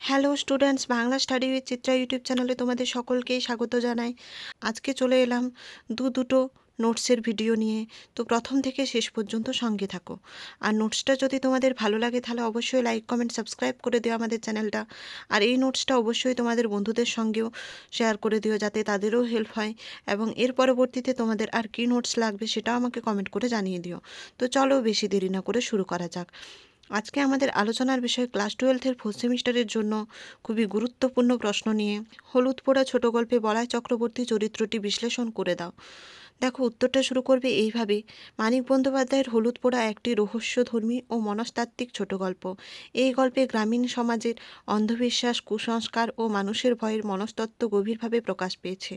Hello students, Bangla study with Chitra YouTube চ্যানেলে তোমাদের সকলকেই স্বাগত জানাই। আজকে চলে এলাম দুটো নোটসের ভিডিও নিয়ে। তো প্রথম থেকে শেষ পর্যন্ত সঙ্গে থাকো। আর নোটসটা যদি তোমাদের ভালো লাগে তাহলে অবশ্যই লাইক কমেন্ট সাবস্ক্রাইব করে দিও আমাদের চ্যানেলটা। আর এই নোটসটা অবশ্যই তোমাদের বন্ধুদের সঙ্গেও শেয়ার করে দিও, যাতে তাদেরও হেল্প হয়। এবং এর পরবর্তীতে তোমাদের আর কী নোটস লাগবে সেটাও আমাকে কমেন্ট করে জানিয়ে দিও। তো চলো বেশি দেরি না করে শুরু করা যাক। আজকে আমাদের আলোচনার বিষয় ক্লাস 12-এর ফোর্থ সেমিস্টারের জন্য খুবই গুরুত্বপূর্ণ প্রশ্ন নিয়ে। হলুদ পোড়া ছোট গল্পে বলাই চক্রবর্তী চরিত্রটি বিশ্লেষণ করে দাও। দেখো, উত্তরটা শুরু করবে এইভাবে। মানিক বন্দ্যোপাধ্যায়ের হলুদ পোড়া একটি রহস্যধর্মী ও মনস্তাত্ত্বিক ছোট গল্প। এই গল্পে গ্রামীণ সমাজের অন্ধবিশ্বাস, কুসংস্কার ও মানুষের ভয়ের মনস্তত্ত্ব গভীরভাবে প্রকাশ পেয়েছে।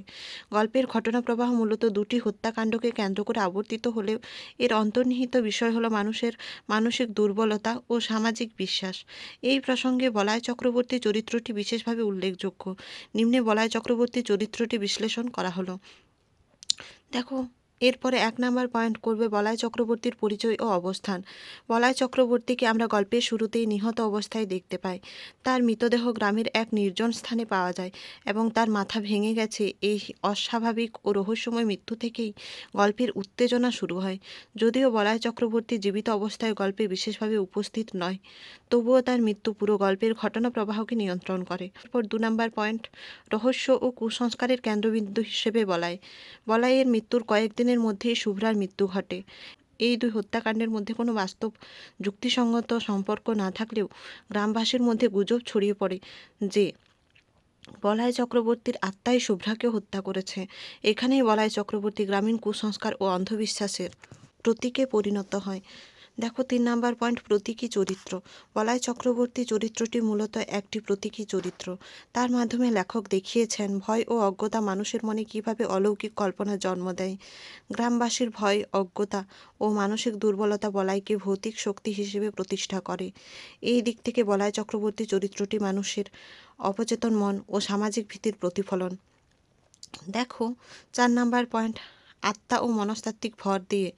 গল্পের ঘটনাপ্রবাহ মূলত দুটি হত্যাকাণ্ডকে কেন্দ্র করে আবর্তিত হলেও এর অন্তর্নিহিত বিষয় হলো মানুষের মানসিক দুর্বলতা ও সামাজিক বিশ্বাস। এই প্রসঙ্গে বলাই চক্রবর্তী চরিত্রটি বিশেষভাবে উল্লেখযোগ্য। নিম্নে বলাই চক্রবর্তী চরিত্রটি বিশ্লেষণ করা হলো। দেখো, এরপরে 1 নাম্বার পয়েন্ট করবে বলাই চক্রবর্তীর পরিচয় ও অবস্থান। বলাই চক্রবর্তীকে আমরা গল্পের শুরুতেই নিহত অবস্থায় দেখতে পাই। তার মৃতদেহ গ্রামের এক নির্জন স্থানে পাওয়া যায় এবং তার মাথা ভেঙে গেছে। এই অস্বাভাবিক ও রহস্যময় মৃত্যু থেকেই গল্পের উত্তেজনা শুরু হয়। যদিও বলাই চক্রবর্তী জীবিত অবস্থায় গল্পে বিশেষভাবে উপস্থিত নয়, তবুও তার মৃত্যু পুরো গল্পের ঘটনা প্রবাহকে নিয়ন্ত্রণ করে। এরপর 2 নাম্বার পয়েন্ট, রহস্য ও কুসংস্কারের কেন্দ্রবিন্দু হিসেবে বলাইয়ের মৃত্যুর কয়েকদিনের মধ্যেই শুভ্রার মৃত্যু ঘটে। এই দুই হত্যাকাণ্ডের মধ্যে কোনো বাস্তব যুক্তিসঙ্গত সম্পর্ক না থাকলেও গ্রামবাসীর মধ্যে গুজব ছড়িয়ে পড়ে যে বলাই চক্রবর্তীর আত্মাই শুভ্রাকে হত্যা করেছে। এখানেই বলাই চক্রবর্তী গ্রামীণ কুসংস্কার ও অন্ধবিশ্বাসের প্রতীকে পরিণত হয়। দেখো, 3 নাম্বার পয়েন্ট, প্রতীকী চরিত্র। বলাই চক্রবর্তী চরিত্রটি মূলত একটি প্রতীকী চরিত্র। তার মাধ্যমে লেখক দেখিয়েছেন ভয় ও অজ্ঞতা মানুষের মনে কীভাবে অলৌকিক কল্পনার জন্ম দেয়। গ্রামবাসীর ভয়, অজ্ঞতা ও মানসিক দুর্বলতা বলাইকে ভৌতিক শক্তি হিসেবে প্রতিষ্ঠা করে। এই দিক থেকে বলাই চক্রবর্তী চরিত্রটি মানুষের অবচেতন মন ও সামাজিক ভীতির প্রতিফলন। দেখো, 4 নাম্বার পয়েন্ট, আত্মা ও মনস্তাত্ত্বিক ভর দিয়ে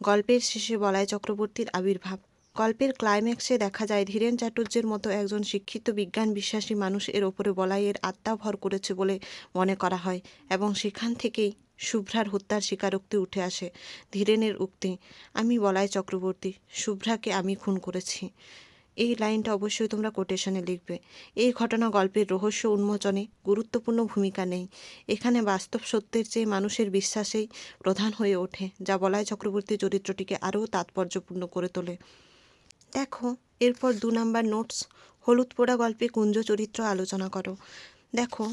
গল্পের শেষে বলাই চক্রবর্তীর আবির্ভাব। গল্পের ক্লাইম্যাক্সে দেখা যায় ধীরেন চাটুর্যের মতো একজন শিক্ষিত বিজ্ঞান বিশ্বাসী মানুষ এর ওপরে বলাইয়ের আত্মা ভর করেছে বলে মনে করা হয় এবং সেখান থেকেই শুভ্রার হত্যার স্বীকারোক্তি উঠে আসে। ধীরেনের উক্তি, আমি বলাই চক্রবর্তী, শুভ্রাকে আমি খুন করেছি। এই লাইনটা অবশ্যই তোমরা কোটেশনে লিখবে। এই ঘটনা গল্পের রহস্য উন্মোচনে গুরুত্বপূর্ণ ভূমিকা নেই। এখানে বাস্তব সত্যের চেয়ে মানুষের বিশ্বাসেই প্রধান হয়ে ওঠে, যা বলাই চক্রবর্তী চরিত্রটিকে আরও তাৎপর্যপূর্ণ করে তোলে। দেখো, এরপর 2 নাম্বার নোটস, হলুদ পোড়া গল্পে কুঞ্জ চরিত্র আলোচনা করো। দেখো,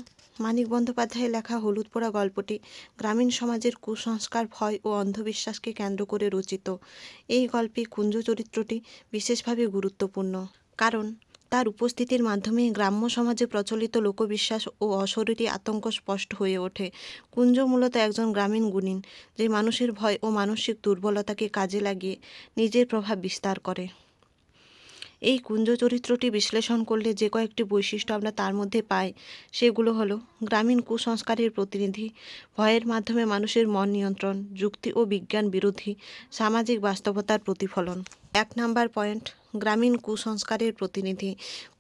মানিক বন্দ্যোপাধ্যায়ের লেখা হলুদ পোড়া গল্পটি গ্রামীণ সমাজের কুসংস্কার, ভয় ও অন্ধবিশ্বাসকে কেন্দ্র করে রচিত। এই গল্পে কুঞ্জ চরিত্রটি বিশেষভাবে গুরুত্বপূর্ণ, কারণ তার উপস্থিতির মাধ্যমে গ্রাম্য সমাজে প্রচলিত লোকবিশ্বাস ও অশরীরী আতঙ্ক স্পষ্ট হয়ে ওঠে। কুঞ্জ মূলত একজন গ্রামীণ গুণিন, যে মানুষের ভয় ও মানসিক দুর্বলতাকে কাজে লাগিয়ে নিজের প্রভাব বিস্তার করে। এই কুঞ্জ চরিত্রটি বিশ্লেষণ করলে যে কয়েকটি বৈশিষ্ট্য আমরা তার মধ্যে পাই সেগুলো হলো: গ্রামীণ কুসংস্কারের প্রতিনিধি, ভয়ের মাধ্যমে মানুষের মন নিয়ন্ত্রণ, যুক্তি ও বিজ্ঞান বিরোধী সামাজিক বাস্তবতার প্রতিফলন। 1 নাম্বার পয়েন্ট, গ্রামীণ কুসংস্কারের প্রতিনিধি।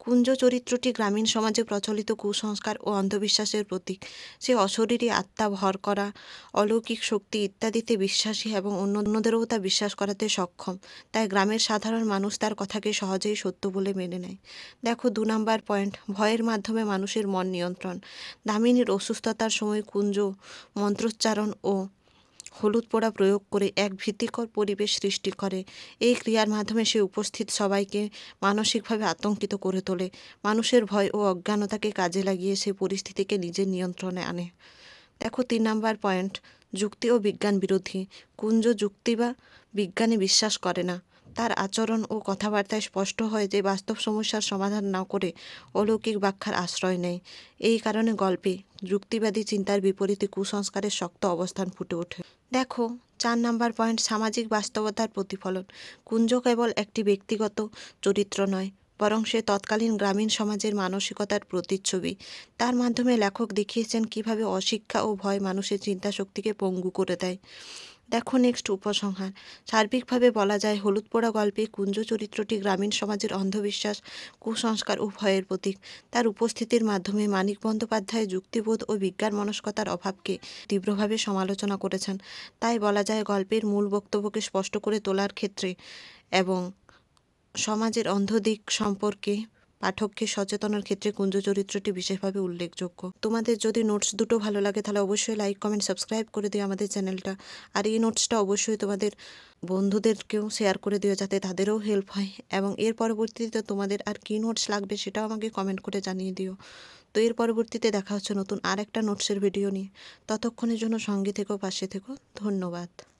কুঞ্জ চরিত্রটি গ্রামীণ সমাজে প্রচলিত কুসংস্কার ও অন্ধবিশ্বাসের প্রতীক। সে অশরীরী আত্মা ভর করা, অলৌকিক শক্তি ইত্যাদিতে বিশ্বাসী এবং অন্যদেরও তা বিশ্বাস করাতে সক্ষম। তাই গ্রামের সাধারণ মানুষ তার কথাকে সহজেই সত্য বলে মেনে নেয়। দেখো, 2 নাম্বার পয়েন্ট, ভয়ের মাধ্যমে মানুষের মন নিয়ন্ত্রণ। দামিনীর অসুস্থতার সময় কুঞ্জ মন্ত্রোচ্চারণ ও হলুদ পোড়া প্রয়োগ করে এক ভীতিকর পরিবেশ সৃষ্টি করে। এই ক্রিয়ার মাধ্যমে সে উপস্থিত সবাইকে মানসিকভাবে আতঙ্কিত করে তোলে। মানুষের ভয় ও অজ্ঞানতাকে কাজে লাগিয়ে সে পরিস্থিতিকে নিজের নিয়ন্ত্রণে আনে। দেখো, 3 নাম্বার পয়েন্ট, যুক্তি ও বিজ্ঞান বিরোধী। কুঞ্জ যুক্তি বা বিজ্ঞানে বিশ্বাস করে না। তার আচরণ ও কথাবার্তায় স্পষ্ট হয় যে বাস্তব সমস্যার সমাধান না করে অলৌকিক ব্যাখ্যার আশ্রয় নেয়। এই কারণে গল্পে যুক্তিবাদী চিন্তার বিপরীতে কুসংস্কারের শক্ত অবস্থান ফুটে ওঠে। দেখো, 4 নাম্বার পয়েন্ট, সামাজিক বাস্তবতার প্রতিফলন। কুঞ্জ কেবল একটি ব্যক্তিগত চরিত্র নয়, বরং সে তৎকালীন গ্রামীণ সমাজের মানসিকতার প্রতিচ্ছবি। তার মাধ্যমে লেখক দেখিয়েছেন কিভাবে অশিক্ষা ও ভয় মানুষের চিন্তাশক্তিকে পঙ্গু করে দেয়। দেখো নেক্সট উপসংহার। সার্বিকভাবে বলা যায় হলুদ পোড়া গল্পে কুঞ্জ চরিত্রটি গ্রামীণ সমাজের অন্ধবিশ্বাস, কুসংস্কার ও ভয়ের প্রতীক। তার উপস্থিতির মাধ্যমে মানিক বন্দ্যোপাধ্যায় যুক্তিবোধ ও বিজ্ঞান মনস্কতার অভাবকে তীব্রভাবে সমালোচনা করেছেন। তাই বলা যায় গল্পের মূল বক্তব্যকে স্পষ্ট করে তোলার ক্ষেত্রে এবং সমাজের অন্ধ দিক সম্পর্কে পাঠককে সচেতনার ক্ষেত্রে কুঞ্জ চরিত্রটি বিশেষভাবে উল্লেখযোগ্য। তোমাদের যদি নোটস দুটো ভালো লাগে তাহলে অবশ্যই লাইক, কমেন্ট, সাবস্ক্রাইব করে দিও আমাদের চ্যানেলটা। আর এই নোটসটা অবশ্যই তোমাদের বন্ধুদেরকেও শেয়ার করে দিও, যাতে তাদেরও হেল্প হয়। এবং এর পরবর্তীতে তোমাদের আর কী নোটস লাগবে সেটাও আমাকে কমেন্ট করে জানিয়ে দিও। তো এর পরবর্তীতে দেখা হচ্ছে নতুন আর একটা নোটসের ভিডিও নিয়ে। ততক্ষণের জন্য সঙ্গে থেকো, পাশে থেকো। ধন্যবাদ।